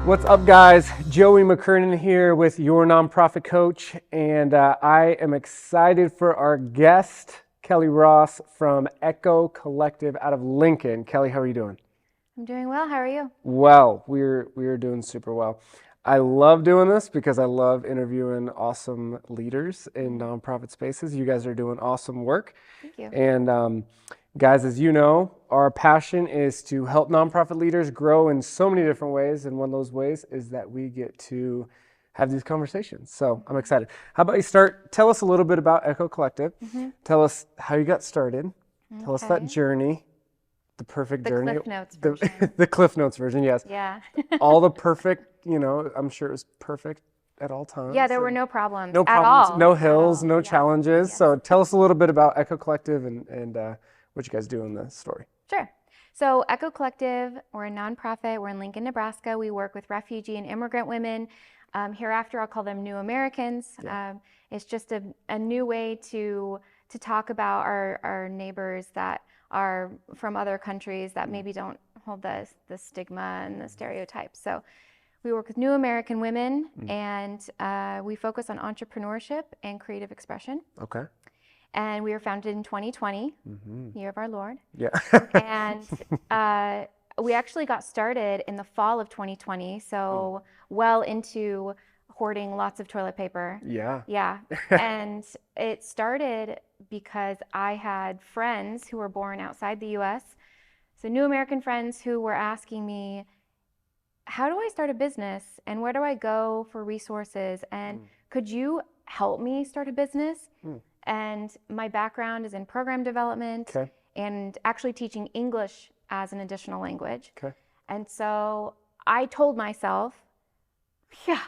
What's up, guys? Joey McKernan here with Your Nonprofit Coach, and I am excited for our guest, Kelly Ross from Echo Collective out of Lincoln. Kelly, how are you doing? I'm doing well. How are you? Well, we're doing super well. I love doing this because I love interviewing awesome leaders in nonprofit spaces. You guys are doing awesome work. Thank you. And guys, as you know, our passion is to help nonprofit leaders grow in so many different ways. And one of those ways is that we get to have these conversations. So I'm excited. How about you tell us a little bit about Echo Collective. Tell us how you got started. Tell us that journey. The perfect journey. Cliff Notes version. The Cliff Notes version, yes. Yeah. All the perfect, I'm sure it was perfect at all times. Yeah, there were no problems No at problems, all. no hills, no Yeah. challenges. Yes. So tell us a little bit about Echo Collective and what you guys do in the story. Sure. So Echo Collective, we're a nonprofit. We're in Lincoln, Nebraska. We work with refugee and immigrant women. Hereafter, I'll call them New Americans. Yeah. It's just a new way to talk about our neighbors that are from other countries that maybe don't hold the stigma and the stereotypes. So we work with New American women, and we focus on entrepreneurship and creative expression. Okay. And we were founded in 2020, year of our Lord. Yeah. And we actually got started in the fall of 2020, so well into hoarding lots of toilet paper. Yeah. Yeah. And it started because I had friends who were born outside the US. So New American friends who were asking me, how do I start a business and where do I go for resources? And could you help me start a business? And my background is in program development and actually teaching English as an additional language. Okay. And so I told myself, yeah,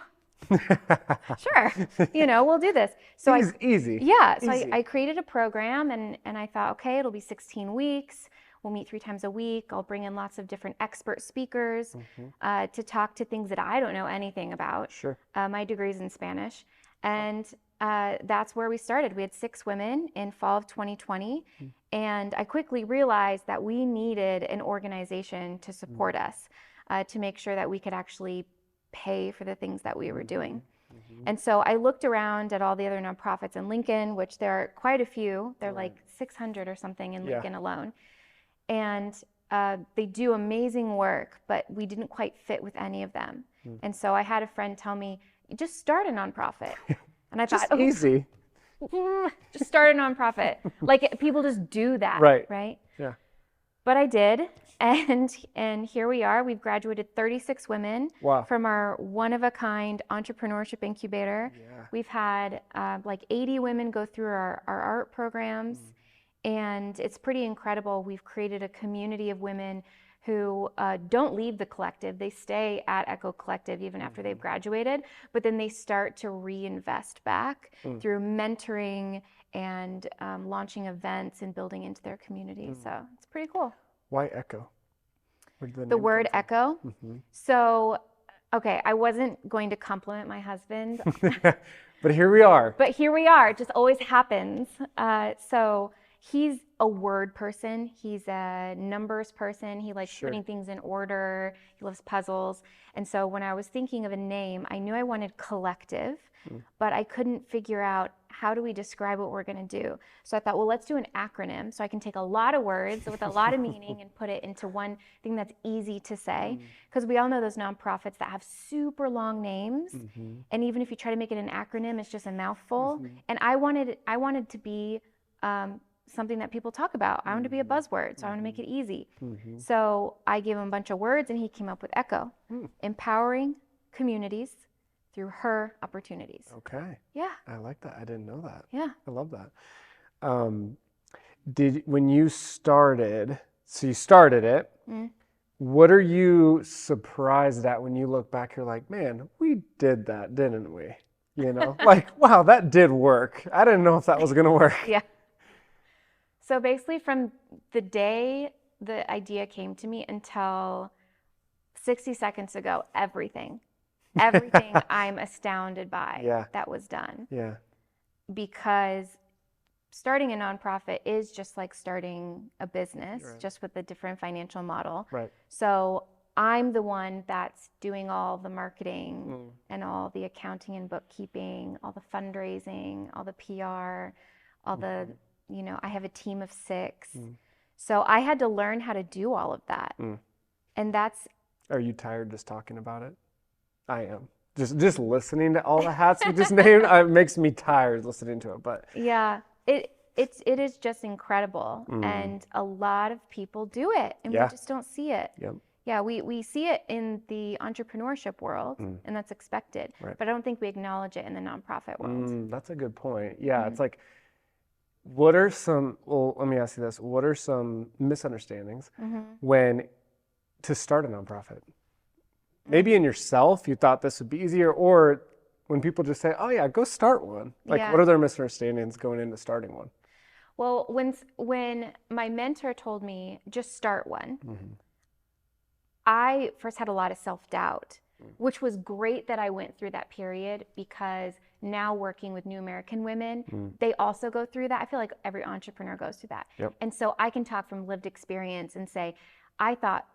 sure, we'll do this. So easy. Yeah, so Easy. I created a program and I thought, okay, it'll be 16 weeks. We'll meet 3 times a week. I'll bring in lots of different expert speakers to talk to things that I don't know anything about. Sure. My degree's in Spanish. And that's where we started. We had 6 women in fall of 2020. And I quickly realized that we needed an organization to support us, to make sure that we could actually pay for the things that we were doing. And so I looked around at all the other nonprofits in Lincoln, which there are quite a few. They're like 600 or something in Lincoln alone. And they do amazing work, but we didn't quite fit with any of them. And so I had a friend tell me, just start a nonprofit. And I thought, easy. Just start a nonprofit. Like people just do that, right? Yeah. But I did, and here we are. We've graduated 36 women from our one-of-a-kind entrepreneurship incubator. Yeah. We've had like 80 women go through our art programs, and it's pretty incredible. We've created a community of women who don't leave the collective. They stay at Echo Collective even after they've graduated, but then they start to reinvest back through mentoring and launching events and building into their community. So it's pretty cool. Why Echo? Where did The name word come echo. So, okay, I wasn't going to compliment my husband. But here we are. But here we are. It just always happens. So he's a word person. He's a numbers person. He likes putting things in order. He loves puzzles. And so when I was thinking of a name, I knew I wanted collective, but I couldn't figure out how do we describe what we're going to do. So I thought, well, let's do an acronym so I can take a lot of words with a lot of meaning and put it into one thing that's easy to say. Because we all know those nonprofits that have super long names. And even if you try to make it an acronym, it's just a mouthful. And I wanted to be something that people talk about. I wanted to be a buzzword, so I want to make it easy. So I gave him a bunch of words and he came up with ECHO, empowering communities through her opportunities. Okay. Yeah. I like that. I didn't know that. Yeah. I love that. When you started, so you started it, what are you surprised at when you look back? You're like, man, we did that, didn't we? Like, wow, that did work. I didn't know if that was going to work. Yeah. So basically from the day the idea came to me until 60 seconds ago, everything I'm astounded by that was done. Yeah. Because starting a nonprofit is just like starting a business, just with a different financial model. Right. So I'm the one that's doing all the marketing and all the accounting and bookkeeping, all the fundraising, all the PR, all the, I have a team of 6. So I had to learn how to do all of that. And that's... Are you tired just talking about it? I am. Just listening to all the hats we just named, it makes me tired listening to it. But yeah, it is just incredible. And a lot of people do it, and we just don't see it. Yep. Yeah, we see it in the entrepreneurship world, and that's expected. Right. But I don't think we acknowledge it in the nonprofit world. That's a good point. Yeah, it's like, what are some, well, let me ask you this. What are some misunderstandings when to start a nonprofit? Maybe in yourself, you thought this would be easier, or when people just say, oh yeah, go start one. Like, what are their misunderstandings going into starting one? Well, when my mentor told me, just start one, I first had a lot of self-doubt, which was great that I went through that period, because now working with New American Women, they also go through that. I feel like every entrepreneur goes through that. Yep. And so I can talk from lived experience and say, I thought,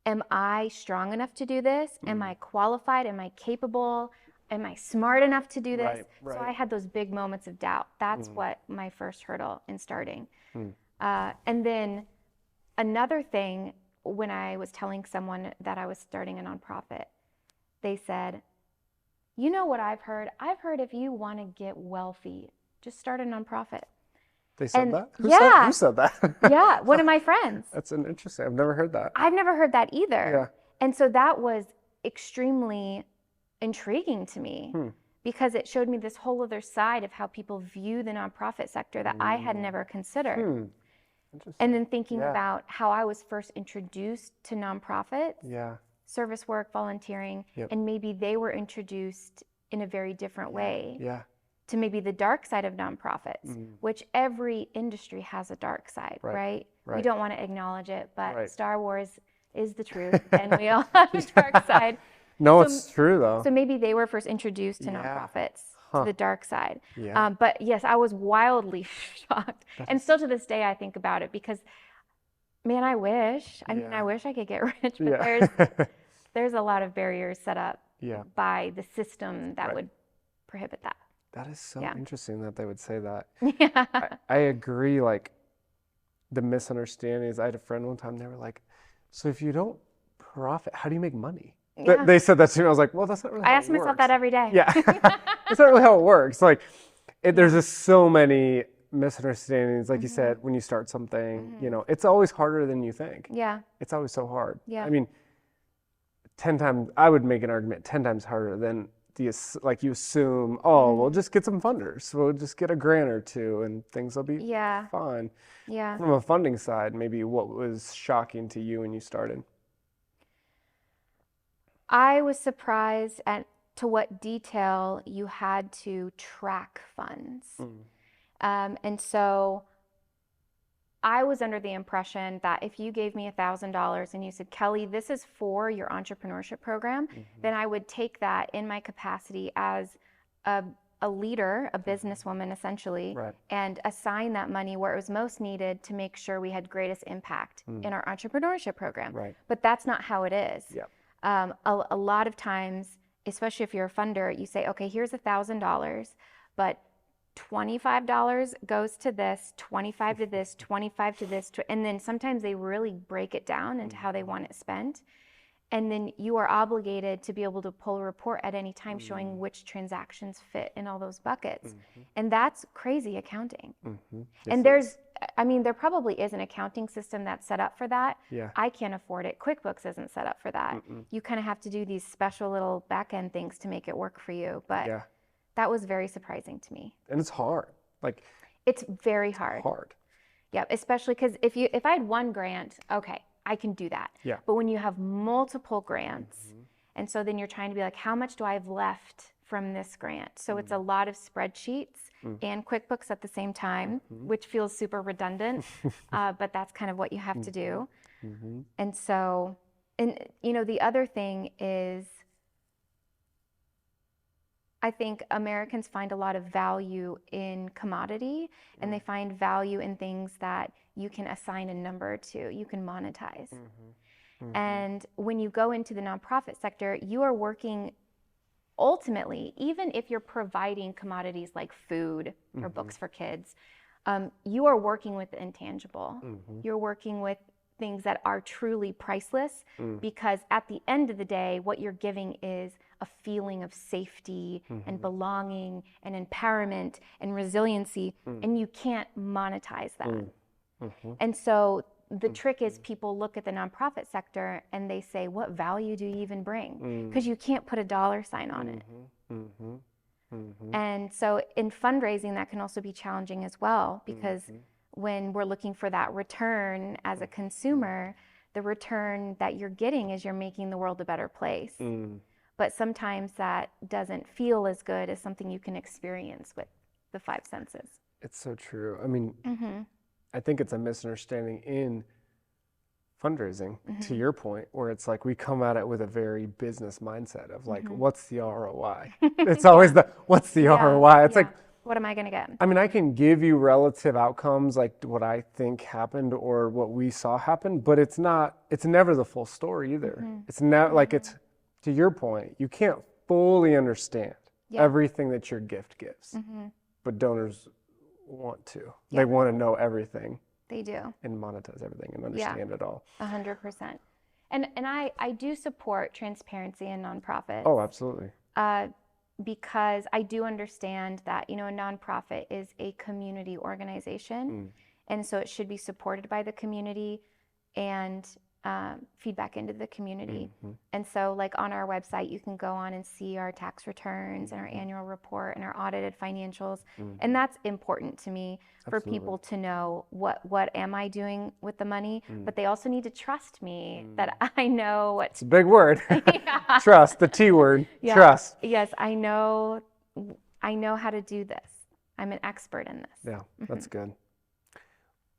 am I strong enough to do this? Am I qualified? Am I capable? Am I smart enough to do this? Right. So I had those big moments of doubt. That's what my first hurdle in starting. And then another thing, when I was telling someone that I was starting a nonprofit, they said, you know what I've heard? I've heard if you want to get wealthy, just start a nonprofit. They said that? Who said that? Yeah, one of my friends. That's an interesting. I've never heard that. I've never heard that either. Yeah. And so that was extremely intriguing to me, because it showed me this whole other side of how people view the nonprofit sector that I had never considered. And then thinking about how I was first introduced to nonprofits, service work, volunteering, and maybe they were introduced in a very different way. To maybe the dark side of nonprofits, which every industry has a dark side, right? We don't want to acknowledge it, but Star Wars is the truth, and we all have a dark side. No, it's true though. So maybe they were first introduced to nonprofits, to the dark side. But yes, I was wildly shocked. And still to this day, I think about it, because, man, I wish I could get rich, but there's a lot of barriers set up by the system that would prohibit that. That is so interesting that they would say that. Yeah. I agree. Like, the misunderstandings. I had a friend one time, they were like, so if you don't profit, how do you make money? They said that to me. I was like, well, that's not really how it works. I ask myself that every day. Yeah. That's not really how it works. Like, there's just so many misunderstandings. Like you said, when you start something, it's always harder than you think. Yeah. It's always so hard. Yeah. I mean, 10 times, I would make an argument 10 times harder than like you assume, we'll just get some funders. We'll just get a grant or two and things will be fine. Yeah. From a funding side, maybe what was shocking to you when you started? I was surprised to what detail you had to track funds. And so I was under the impression that if you gave me $1,000 and you said, Kelly, this is for your entrepreneurship program, then I would take that in my capacity as a leader, a businesswoman essentially, and assign that money where it was most needed to make sure we had greatest impact in our entrepreneurship program. But that's not how it is. A lot of times, especially if you're a funder, you say, okay, here's $1,000, but $25 goes to this, 25 to this, 25 to this, and then sometimes they really break it down into how they want it spent. And then you are obligated to be able to pull a report at any time showing which transactions fit in all those buckets. And that's crazy accounting. And there probably is an accounting system that's set up for that. I can't afford it. QuickBooks isn't set up for that. You kind of have to do these special little back-end things to make it work for you. But that was very surprising to me. And it's hard. Like, it's very hard. Yeah, especially because if I had one grant, okay, I can do that. But when you have multiple grants, and so then you're trying to be like, how much do I have left from this grant? So it's a lot of spreadsheets and QuickBooks at the same time, which feels super redundant, but that's kind of what you have to do. And so, the other thing is, I think Americans find a lot of value in commodity, and they find value in things that you can assign a number to, you can monetize. And when you go into the nonprofit sector, you are working ultimately, even if you're providing commodities like food or books for kids, you are working with the intangible. You're working with things that are truly priceless, because at the end of the day, what you're giving is a feeling of safety and belonging and empowerment and resiliency, and you can't monetize that. And so the trick is, people look at the nonprofit sector and they say, what value do you even bring? Because you can't put a dollar sign on it. And so in fundraising, that can also be challenging as well, because when we're looking for that return as a consumer, the return that you're getting is you're making the world a better place. But sometimes that doesn't feel as good as something you can experience with the five senses. It's so true. I mean, I think it's a misunderstanding in fundraising, to your point, where it's like we come at it with a very business mindset of like, what's the ROI? It's always what's the ROI? It's like, what am I going to get? I mean, I can give you relative outcomes, like what I think happened or what we saw happen, but it's never the full story either. It's not like, it's, to your point, you can't fully understand everything that your gift gives, but donors want to. They want to know everything. They do. And monetize everything and understand it all. 100%. And I do support transparency in nonprofits. Oh, absolutely. Because I do understand that, a nonprofit is a community organization. And so it should be supported by the community and feedback into the community. And so like on our website, you can go on and see our tax returns and our annual report and our audited financials. And that's important to me for people to know what am I doing with the money, but they also need to trust me that I know what. It's a big word. Trust, the T word, trust. Yes, I know how to do this. I'm an expert in this. Yeah, that's good.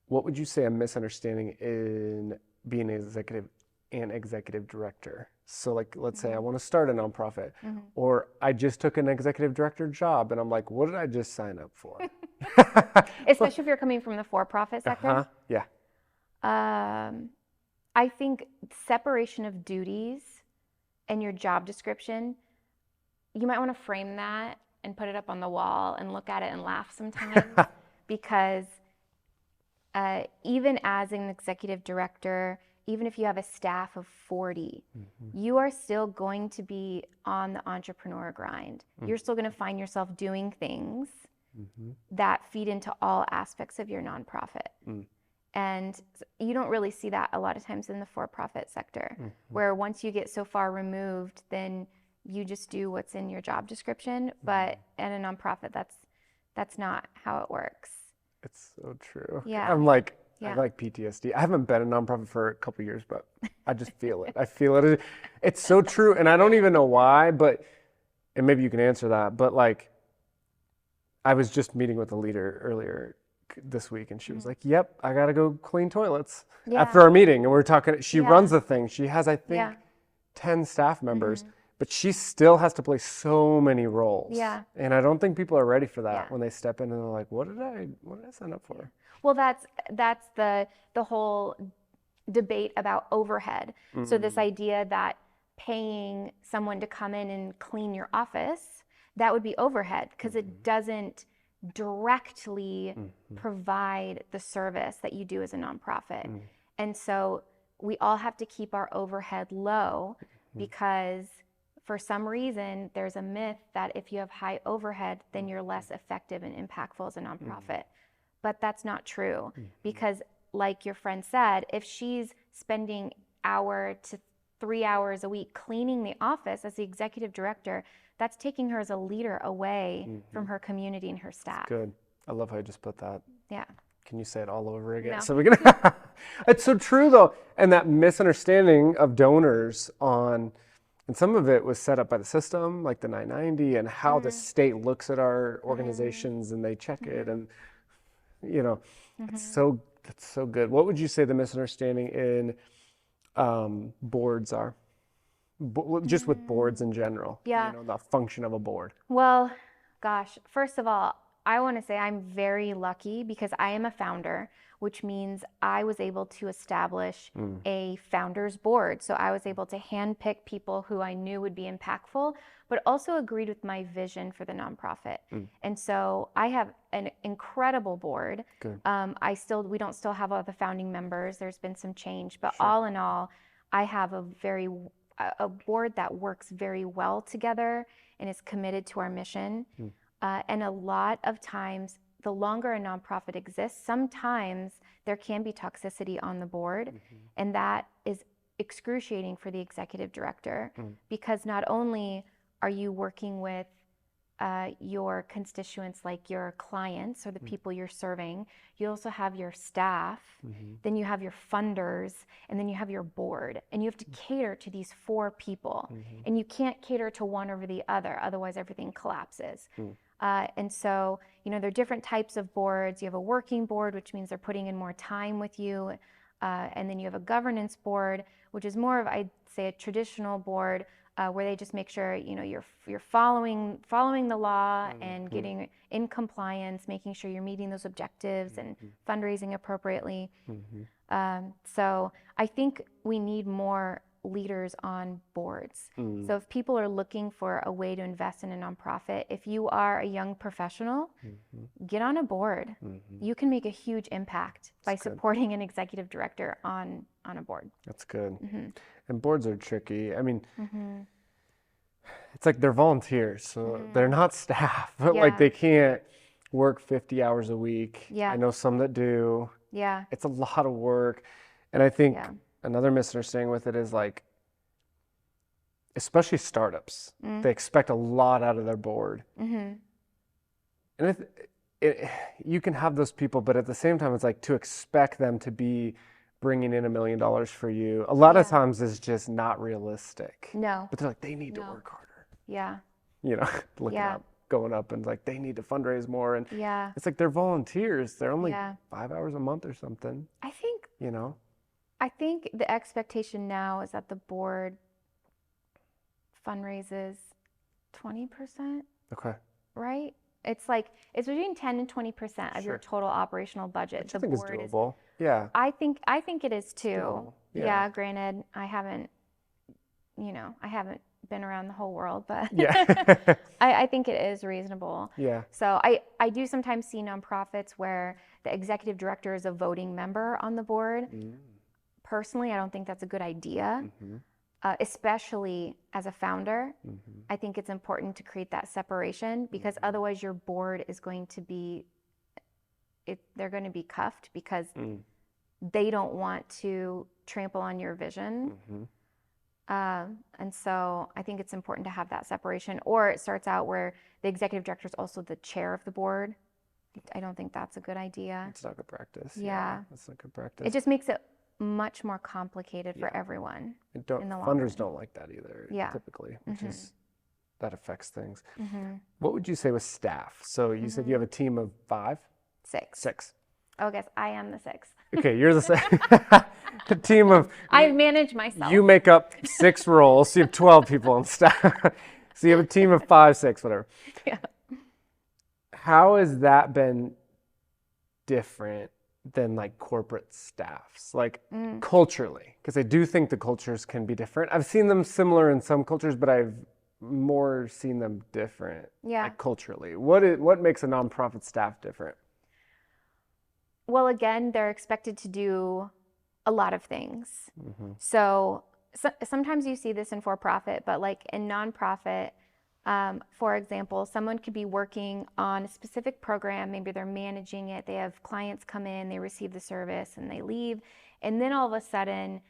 What would you say a misunderstanding in being an executive director? So like, let's say I want to start a nonprofit, or I just took an executive director job and I'm like, what did I just sign up for? Especially if you're coming from the for-profit sector. Yeah. I think separation of duties and your job description, you might want to frame that and put it up on the wall and look at it and laugh sometimes because even as an executive director, even if you have a staff of 40, you are still going to be on the entrepreneur grind. You're still going to find yourself doing things that feed into all aspects of your nonprofit. And you don't really see that a lot of times in the for-profit sector, where once you get so far removed, then you just do what's in your job description. But in a nonprofit, that's not how it works. It's so true. Yeah. I like PTSD. I haven't been a nonprofit for a couple of years, but I just feel it. I feel it. It's so true. And I don't even know why, and maybe you can answer that, but like, I was just meeting with a leader earlier this week and she was like, yep, I got to go clean toilets after our meeting. And we're talking, she runs the thing. She has, I think, 10 staff members, but she still has to play so many roles. Yeah. And I don't think people are ready for that when they step in and they're like, what did I sign up for? Well, that's the whole debate about overhead. So this idea that paying someone to come in and clean your office, that would be overhead because it doesn't directly provide the service that you do as a nonprofit. And so we all have to keep our overhead low because for some reason there's a myth that if you have high overhead, then you're less effective and impactful as a nonprofit. But that's not true because like your friend said, if she's spending 1 to 3 hours a week cleaning the office as the executive director, that's taking her as a leader away from her community and her staff. That's good. I love how you just put that. Yeah. Can you say it all over again? No. So we can. It's so true though, and that misunderstanding of donors and some of it was set up by the system, like the 990, and how the state looks at our organizations and they check it, and it's so good. What would you say the misunderstanding in boards are? just with boards in general? Yeah. The function of a board. Well, gosh, first of all, I want to say I'm very lucky because I am a founder, which means I was able to establish a founders board. So I was able to handpick people who I knew would be impactful, but also agreed with my vision for the nonprofit. And so I have an incredible board. Good. We don't still have all the founding members. There's been some change, but all in all, I have a board that works very well together and is committed to our mission. And a lot of times, the longer a nonprofit exists, sometimes there can be toxicity on the board, and that is excruciating for the executive director because not only are you working with your constituents, like your clients or the people you're serving, you also have your staff, then you have your funders, and then you have your board, and you have to cater to these 4 people, and you can't cater to one over the other, otherwise everything collapses. And so, there are different types of boards. You have a working board, which means they're putting in more time with you. And then you have a governance board, which is more of, I'd say, a traditional board where they just make sure, you're following the law and getting in compliance, making sure you're meeting those objectives and fundraising appropriately. So I think we need more leaders on boards. So if people are looking for a way to invest in a nonprofit, if you are a young professional, get on a board. You can make a huge impact by supporting an executive director on a board. That's good. And boards are tricky. I mean, it's like they're volunteers, so they're not staff, but like they can't work 50 hours a week. I know some that do. It's a lot of work. And I think another misunderstanding with it is like, especially startups, they expect a lot out of their board. And you can have those people, but at the same time, it's like to expect them to be bringing in $1 million for you, a lot of times is just not realistic. No. But they're like, they need to work harder. Yeah. Looking up, going up, and like, they need to fundraise more. And it's like, they're volunteers. They're only 5 hours a month or something. I think the expectation now is that the board fundraises 20%. Okay. Right? It's between 10 and 20% of your total operational budget. Which I think is doable. I think it is too. Doable. Yeah, granted, I haven't been around the whole world, but I think it is reasonable. So I do sometimes see nonprofits where the executive director is a voting member on the board. Personally, I don't think that's a good idea, especially as a founder. I think it's important to create that separation because otherwise your board is going to be, they're going to be cuffed because they don't want to trample on your vision. And so I think it's important to have that separation. Or it starts out where the executive director is also the chair of the board. I don't think that's a good idea. It's not good practice. That's not good practice. It just makes it much more complicated for everyone. Funders don't like that either, typically, which is, that affects things. What would you say with staff? So you said you have a team of 5? 6. Oh, I guess I am the 6th. Okay, you're the 6th. A team of... I manage myself. You make up 6 roles, so you have 12 people on staff. So you have a team of 5, 6, whatever. How has that been different than like corporate staffs, like culturally? Because I do think the cultures can be different. I've seen them similar in some cultures, but I've more seen them different like culturally. What makes a nonprofit staff different? Well, again, they're expected to do a lot of things. So sometimes you see this in for-profit, but like in nonprofit, for example, someone could be working on a specific program. Maybe they're managing it. They have clients come in, they receive the service, and they leave. And then all of a sudden,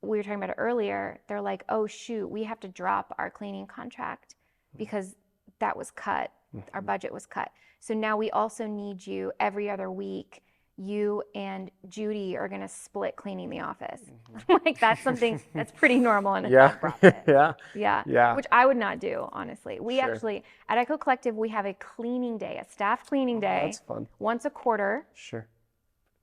we were talking about it earlier, they're like, oh, shoot, we have to drop our cleaning contract because that was cut. Our budget was cut. So now we also need you every other week. You and Judy are going to split cleaning the office. Like, that's something that's pretty normal in a nonprofit. Yeah. Which I would not do, honestly. We actually, at Echo Collective, we have a cleaning day, a staff cleaning day. That's fun. Once a quarter.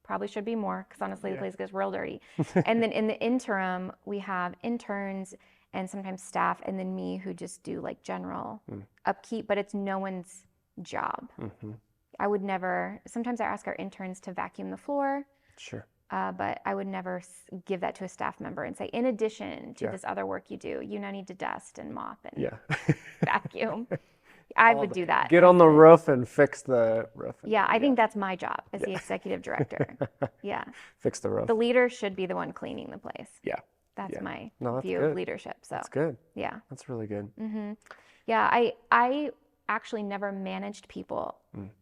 Probably should be more because honestly, the place gets real dirty. And then in the interim, we have interns and sometimes staff, and then me who just do like general upkeep, but it's no one's job. I would never, sometimes I ask our interns to vacuum the floor. Sure. But I would never give that to a staff member and say, in addition to this other work you do, you now need to dust and mop and vacuum. I would do that. Get on the roof and fix the roof. Yeah, I think that's my job as the executive director. Yeah. Fix the roof. The leader should be the one cleaning the place. Yeah. That's my that's view good. of leadership. So that's good. Yeah. That's really good. Yeah, I actually never managed people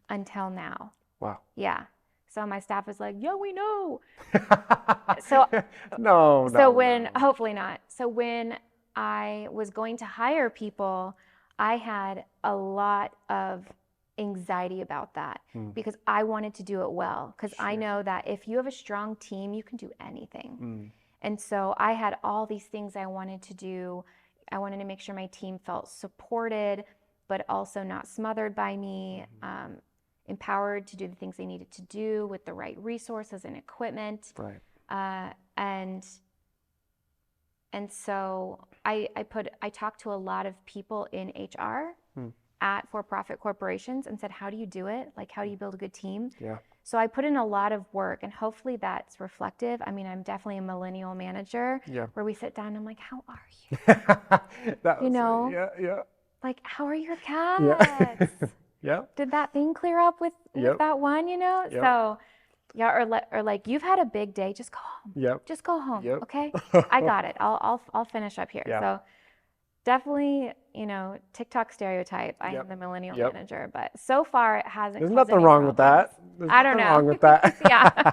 until now. Wow. Yeah. So my staff was like, yeah, we know. Hopefully not. So when I was going to hire people, I had a lot of anxiety about that because I wanted to do it well. Because I know that if you have a strong team, you can do anything. And so I had all these things I wanted to do. I wanted to make sure my team felt supported, but also not smothered by me. Empowered to do the things they needed to do with the right resources and equipment. Right. And so I talked to a lot of people in HR at for-profit corporations and said, how do you do it? Like, how do you build a good team? Yeah. So I put in a lot of work, and hopefully that's reflective. I mean, I'm definitely a millennial manager where we sit down and I'm like, how are you? Yeah. Like, how are your cats? Yeah. Did that thing clear up with that one, So, or like, you've had a big day, just go home. Yep. Just go home, Yep. okay? I got it. I'll finish up here. Yeah. So, definitely, TikTok stereotype. I am the millennial manager, but so far it hasn't. There's nothing wrong with that. I don't know. Wrong with that. Yeah.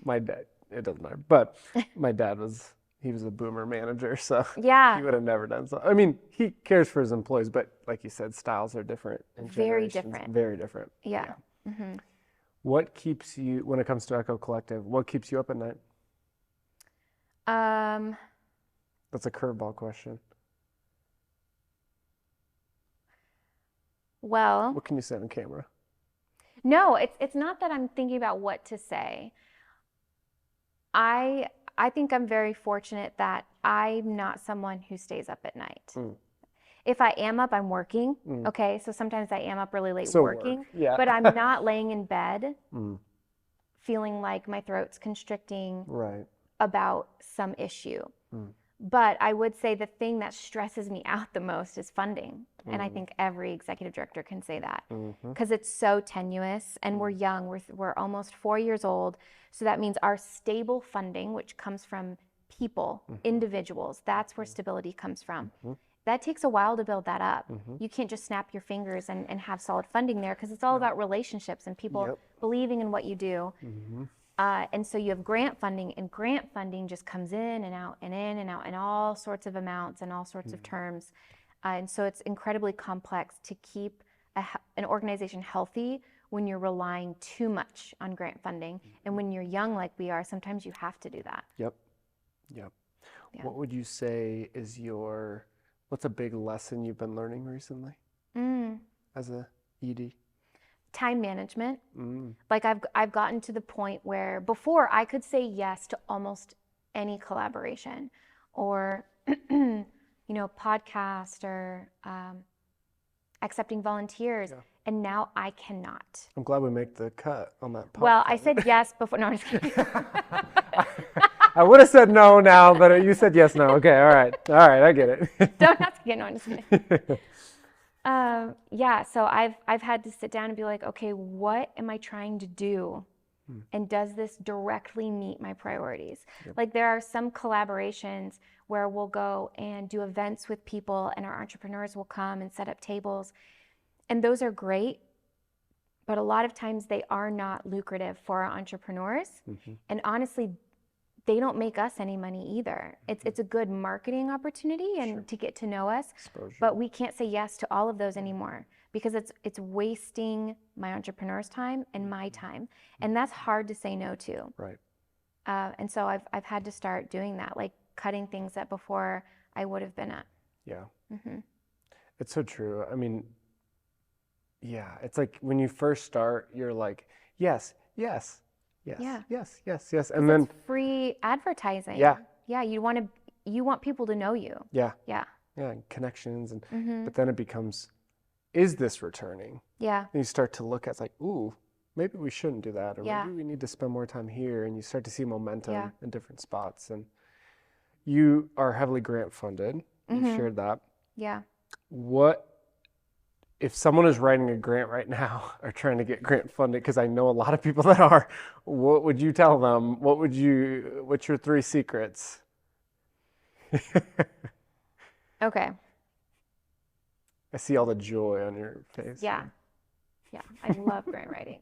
My dad. It doesn't matter. But my dad was. He was a boomer manager, so he would have never done so. I mean, he cares for his employees, but like you said, styles are different. And very different. Very different. Yeah. What keeps you, when it comes to Echo Collective, what keeps you up at night? That's a curveball question. Well. What can you say on camera? No, it's not that I'm thinking about what to say. I think I'm very fortunate that I'm not someone who stays up at night. If I am up, I'm working. Okay, so sometimes I am up really late working, but I'm not laying in bed feeling like my throat's constricting about some issue. But I would say the thing that stresses me out the most is funding. And I think every executive director can say that because it's so tenuous and we're young. We're almost 4 years old. So that means our stable funding, which comes from people, individuals, that's where stability comes from. That takes a while to build that up. You can't just snap your fingers and have solid funding there because it's all about relationships and people believing in what you do. And so you have grant funding, and grant funding just comes in and out and in and out and all sorts of amounts and all sorts of terms. And so it's incredibly complex to keep an organization healthy when you're relying too much on grant funding. And when you're young like we are, sometimes you have to do that. Yep. Yeah. What would you say is what's a big lesson you've been learning recently as a ED? Time management. Like I've gotten to the point where before I could say yes to almost any collaboration or podcast or accepting volunteers, and now I cannot. I'm glad we make the cut on that podcast. Well, I said yes before. No, I'm just kidding. I would have said no now, but you said yes now. Okay, all right, I get it. Don't ask again. No, I'm just kidding. So I've had to sit down and be like, okay, what am I trying to do? And does this directly meet my priorities? Like there are some collaborations where we'll go and do events with people and our entrepreneurs will come and set up tables. And those are great, but a lot of times they are not lucrative for our entrepreneurs. And honestly, they don't make us any money either. It's a good marketing opportunity and to get to know us, but we can't say yes to all of those anymore because it's wasting my entrepreneur's time and my time, and that's hard to say no to. Right. And so I've had to start doing that, like cutting things that before I would have been at. Yeah. It's so true. I mean, it's like when you first start, you're like, yes, and then it's free advertising. Yeah. You want to you want people to know you. Yeah. Yeah. Yeah. And connections. And, Mm-hmm. but then it becomes, is this returning? Yeah. And you start to look at, it's like, ooh, maybe we shouldn't do that. Or Yeah. maybe we need to spend more time here. And you start to see momentum Yeah. in different spots. And you are heavily grant funded. Mm-hmm. You shared that. Yeah. What, if someone is writing a grant right now or trying to get grant funded, because I know a lot of people that are, what would you tell them? What's your 3 secrets? Okay. I see all the joy on your face. Yeah. Yeah. I love grant writing.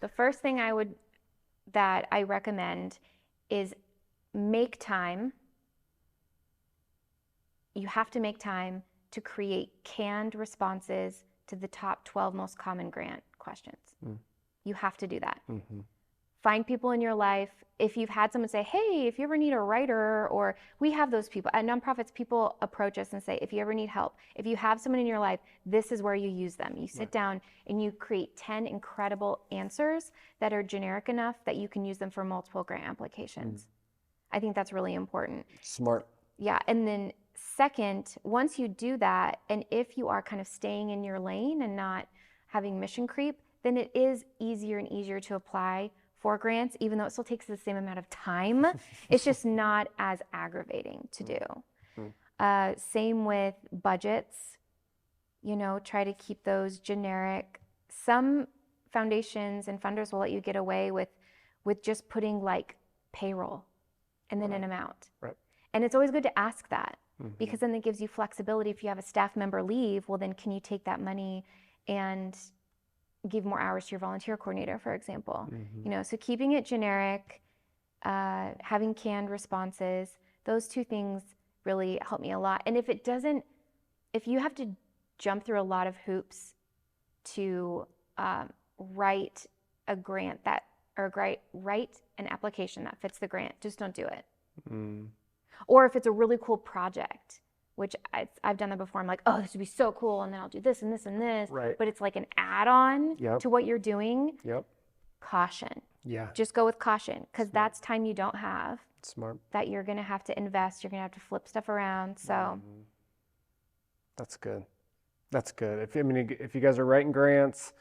The first thing that I recommend is make time. You have to make time to create canned responses to the top 12 most common grant questions. You have to do that. Mm-hmm. Find people in your life. If you've had someone say, hey, if you ever need a writer, or we have those people at nonprofits, people approach us and say, if you ever need help, if you have someone in your life, this is where you use them. You sit down and you create 10 incredible answers that are generic enough that you can use them for multiple grant applications. I think that's really important. Smart. Yeah. And then second, once you do that, and if you are kind of staying in your lane and not having mission creep, then it is easier and easier to apply for grants, even though it still takes the same amount of time. It's just not as aggravating to do. Same with budgets. Try to keep those generic. Some foundations and funders will let you get away with just putting like payroll and then an amount. Right. And it's always good to ask that, because then it gives you flexibility. If you have a staff member leave, well, then can you take that money and give more hours to your volunteer coordinator, for example? So keeping it generic, having canned responses, those 2 things really help me a lot. And if you have to jump through a lot of hoops to write a grant write an application that fits the grant, just don't do it. Or if it's a really cool project, which I've done that before. I'm like, oh, this would be so cool, and then I'll do this and this and this. Right. But it's like an add-on to what you're doing. Yep. Caution. Yeah. Just go with caution, because that's time you don't have. Smart. That you're going to have to invest. You're going to have to flip stuff around. So. That's good. That's good. If you guys are writing grants,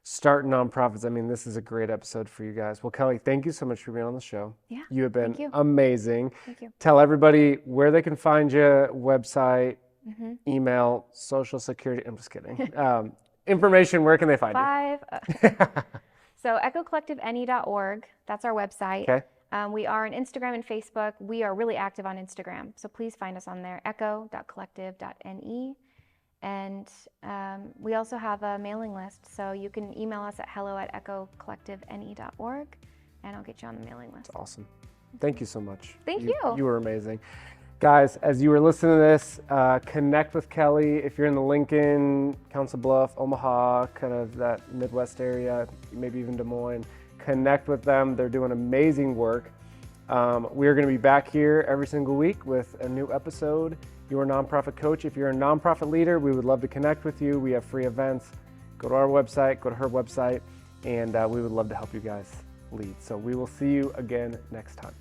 starting nonprofits, this is a great episode for you guys. Well, Kelly, thank you so much for being on the show. Yeah. You have been amazing. Thank you. Tell everybody where they can find you, website, email, social security. I'm just kidding. Information, where can they find you? So echocollectivene.org. That's our website. Okay. We are on Instagram and Facebook. We are really active on Instagram. So please find us on there, echo.collective.ne. And we also have a mailing list, so you can email us at hello@echocollectivene.org, and I'll get you on the mailing list. That's awesome. Thank you so much. Thank you. You were amazing. Guys, as you were listening to this, connect with Kelly. If you're in the Lincoln, Council Bluff, Omaha, kind of that Midwest area, maybe even Des Moines, connect with them. They're doing amazing work. We're going to be back here every single week with a new episode. Your nonprofit coach. If you're a nonprofit leader, we would love to connect with you. We have free events. Go to our website, go to her website, and we would love to help you guys lead. So we will see you again next time.